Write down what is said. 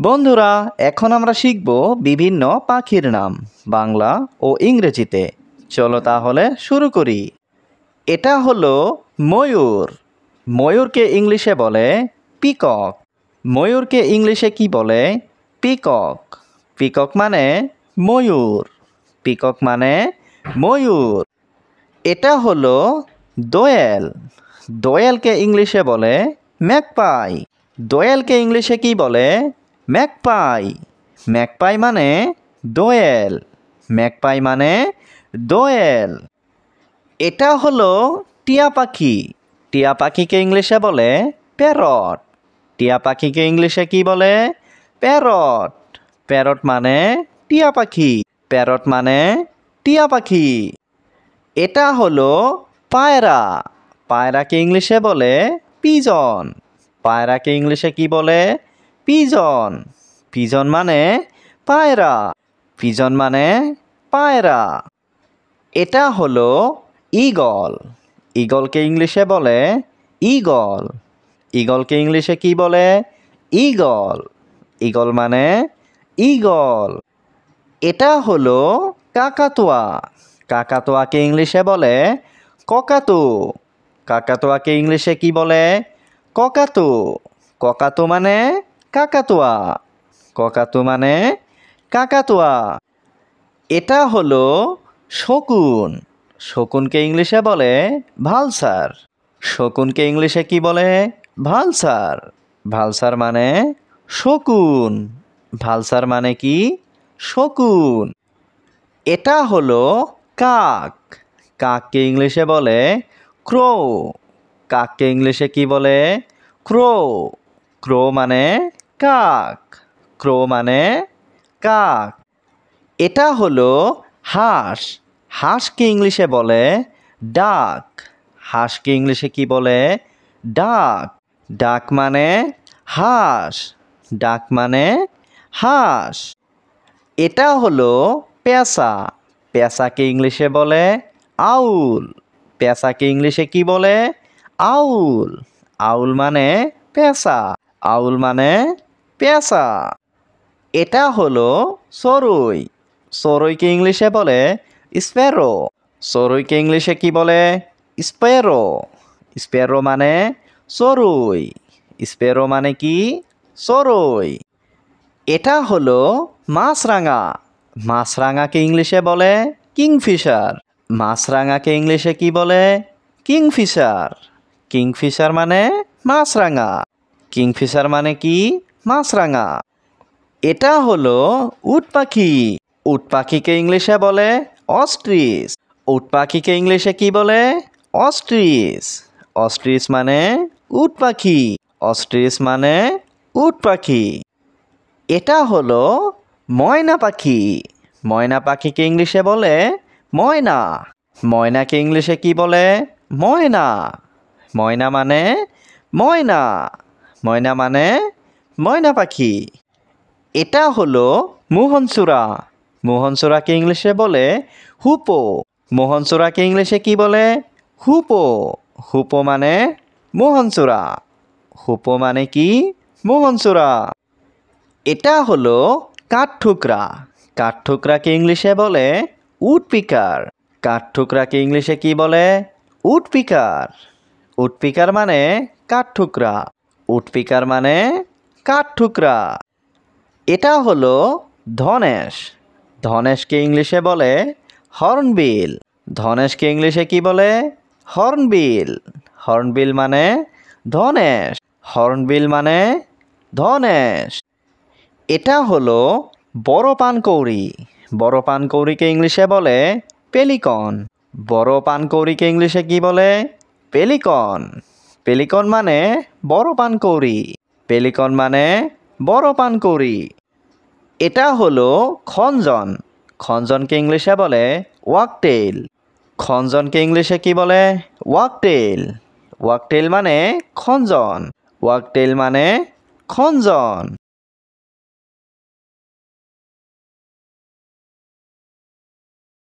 বন্ধুরা, এখন আমরা শিখব বিভিন্ন পাখির নাম বাংলা ও ইংরেজিতে। চলো তাহলে শুরু করি। এটা হলো ময়ূর। ময়ূরকে ইংলিশে বলে পিকক। ময়ূরকে ইংলিশে কি বলে? পিকক। পিকক মানে ময়ূর। পিকক মানে ময়ূর। এটা হলো দোয়েল। দোয়েলকে ইংলিশে বলে ম্যাকপাই। দোয়েলকে ইংলিশে কি বলে? ম্যাকপাই। ম্যাকপাই মানে দোয়েল। ম্যাকপাই মানে দোয়েল। এটা হলো টিয়া পাখি। টিয়া পাখিকে ইংলিশে বলে প্যারট। টিয়া পাখিকে ইংলিশে কি বলে? প্যারট। প্যারট মানে টিয়া পাখি। প্যারট মানে টিয়া পাখি। এটা হলো পায়রা। পায়রাকে ইংলিশে বলে পিজন। পায়রাকে ইংলিশে কি বলে? পিজন। পিজন মানে পায়রা। পিজন মানে পায়রা। এটা হলো ঈগল। ঈগলকে ইংলিশে বলে ঈগল। ঈগলকে ইংলিশে কি বলে? ঈগল। ঈগল মানে ঈগল। এটা হলো কাকাতুয়া। কাকাতুয়াকে ইংলিশে বলে ককাতু। কাকাতুয়াকে ইংলিশে কি বলে? ককাতু। ককাতু মানে কাকাতুয়া। ককাতু মানে কাকাতুয়া। এটা হলো শকুন। শকুনকে ইংলিশে বলে ভালসার। শকুনকে ইংলিশে কি বলে? ভালসার। ভালসার মানে শকুন। ভালসার মানে কি? শকুন। এটা হলো কাক। কাককে ইংলিশে বলে ক্রো। কাককে ইংলিশে কি বলে? ক্রো। ক্রো মানে কাক। ক্রো মানে কাক। এটা হলো হাঁস। হাঁসকে ইংলিশে বলে ডাক। হাঁসকে ইংলিশে কি বলে? ডাক। ডাক মানে হাঁস। ডাক মানে হাঁস। এটা হলো পেঁচা। পেঁচাকে ইংলিশে বলে আউল। পেঁচাকে ইংলিশে কি বলে? আউল। আউল মানে পেঁচা। আউল মানে পেঁচা। এটা হলো চড়ুই। চড়ুইকে ইংলিশে বলে স্প্যারো। চড়ুইকে ইংলিশে কি বলে? স্প্যারো। স্প্যারো মানে চড়ুই। স্প্যারো মানে কি? চড়ুই। এটা হলো মাছরাঙা। মাছরাঙাকে ইংলিশে বলে কিংফিশার। মাছরাঙাকে ইংলিশে কি বলে? কিংফিশার। কিংফিশার মানে মাছরাঙা। কিংফিশার মানে কি? মাছরাঙা। এটা হলো উট পাখি। উট পাখিকে ইংলিশে বলে অস্ট্রিচ। উট পাখিকে ইংলিশে কি বলে? অস্ট্রিচ। অস্ট্রিচ মানে উট পাখি। অস্ট্রিচ মানে উট পাখি। এটা হলো ময়না পাখি। ময়না পাখিকে ইংলিশে বলে ময়না। ময়নাকে ইংলিশে কি বলে? ময়না। ময়না মানে ময়না। ময়না মানে ময়না পাখি। এটা হলো মোহনচূড়া। মোহনচূড়াকে ইংলিশে বলে হুপো। মোহনচূড়াকে ইংলিশে কি বলে? হুপো। হুপো মানে মোহনচূড়া। হুপো মানে কি? মোহনচূড়া। এটা হলো কাঠঠোকরা। কাঠঠোকরাকে ইংলিশে বলে উডপিকার। কাঠঠোকরাকে ইংলিশে কি বলে? উডপিকার। উডপিকার মানে কাঠঠোকরা। উডপিকার মানে কাঠঠোকরা। এটা হলো ধনেশ। ধনেশকে ইংলিশে বলে হর্নবিল। ধনেশকে ইংলিশে কি বলে? হর্নবিল। হর্নবিল মানে ধনেশ। হর্নবিল মানে ধনেশ। এটা হলো বড় পানকৌড়ি। বড় পানকৌড়িকে ইংলিশে বলে পেলিকন। বড় পানকৌড়িকে ইংলিশে কি বলে? পেলিকন। পেলিকন মানে বড় পানকৌড়ি। পেলিকন মানে বড় পানকৌড়ি। এটা হলো খঞ্জন। খঞ্জনকে ইংলিশে বলে ওয়াকটেইল। খঞ্জনকে ইংলিশে কি বলে? ওয়াকটেইল। ওয়াকটেইল মানে খঞ্জন। ওয়াকটেইল মানে খঞ্জন।